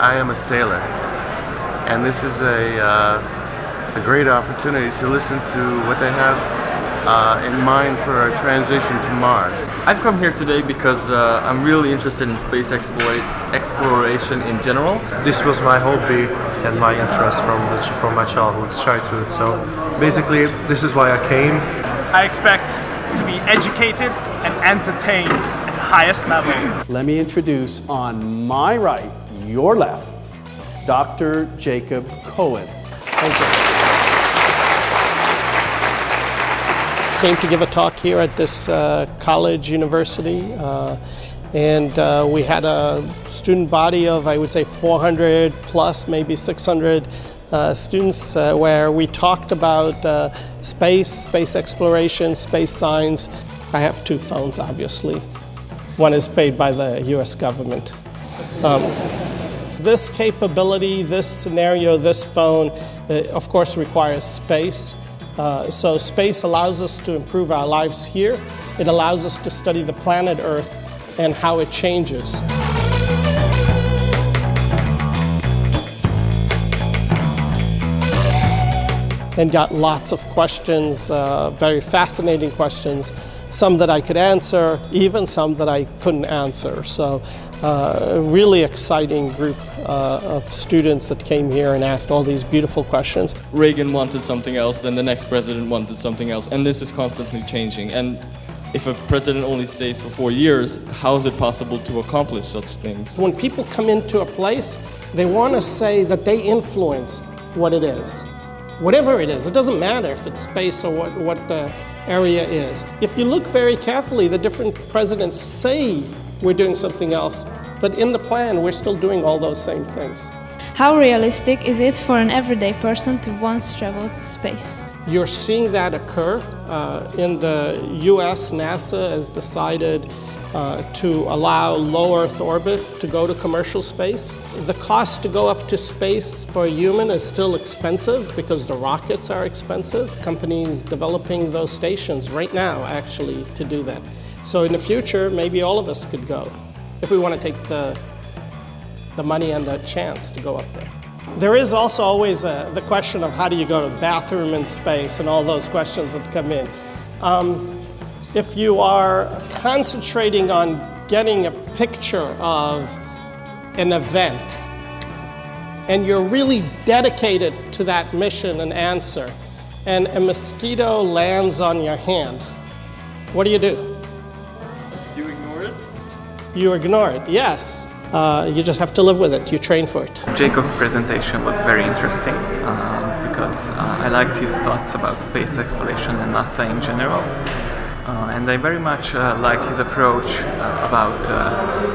I am a sailor, and this is a great opportunity to listen to what they have in mind for a transition to Mars. I've come here today because I'm really interested in space exploration in general. This was my hobby and my interest from my childhood. So basically, this is why I came. I expect to be educated and entertained at the highest level. Let me introduce on my right, your left, Dr. Jacob Cohen. Thank you. Came to give a talk here at this college university, and we had a student body of, I would say, 400 plus, maybe 600 students, where we talked about space exploration, space science. I have two phones, obviously. One is paid by the US government. This capability, this scenario, this phone, of course requires space. So space allows us to improve our lives here. It allows us to study the planet Earth and how it changes. And got lots of questions, very fascinating questions, some that I could answer, even some that I couldn't answer. So a really exciting group of students that came here and asked all these beautiful questions. Reagan wanted something else, then the next president wanted something else, and this is constantly changing. And if a president only stays for 4 years, how is it possible to accomplish such things? When people come into a place, they want to say that they influenced what it is. Whatever it is, it doesn't matter if it's space or what the area is. If you look very carefully, the different presidents say we're doing something else, but in the plan, we're still doing all those same things. How realistic is it for an everyday person to once travel to space? You're seeing that occur. In the US, NASA has decided to allow low Earth orbit to go to commercial space. The cost to go up to space for a human is still expensive because the rockets are expensive. Companies developing those stations right now actually to do that. So in the future, maybe all of us could go if we want to take the money and the chance to go up there. There is also always the question of how do you go to the bathroom in space and all those questions that come in. If you are concentrating on getting a picture of an event and you're really dedicated to that mission and answer, and a mosquito lands on your hand, what do? You ignore it? You ignore it, yes. You just have to live with it. You train for it. Jacob's presentation was very interesting because I liked his thoughts about space exploration and NASA in general. And I very much like his approach about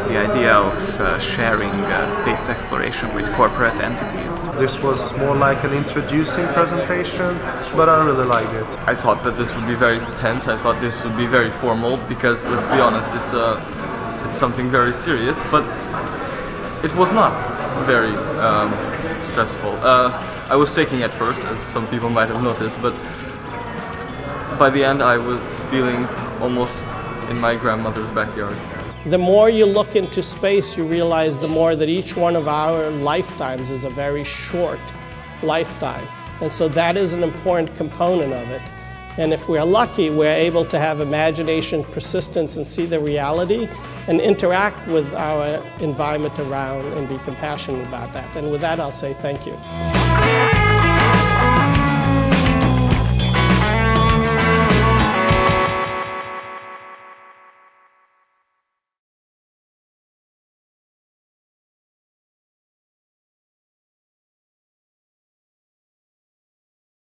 the idea of sharing space exploration with corporate entities. This was more like an introducing presentation, but I really liked it. I thought that this would be very tense. I thought this would be very formal because, let's be honest, it's something very serious, but it was not very stressful. I was shaking at first, as some people might have noticed, but by the end I was feeling almost in my grandmother's backyard. The more you look into space, you realize the more that each one of our lifetimes is a very short lifetime. And so that is an important component of it. And if we're lucky, we're able to have imagination, persistence, and see the reality and interact with our environment around and be compassionate about that. And with that, I'll say thank you.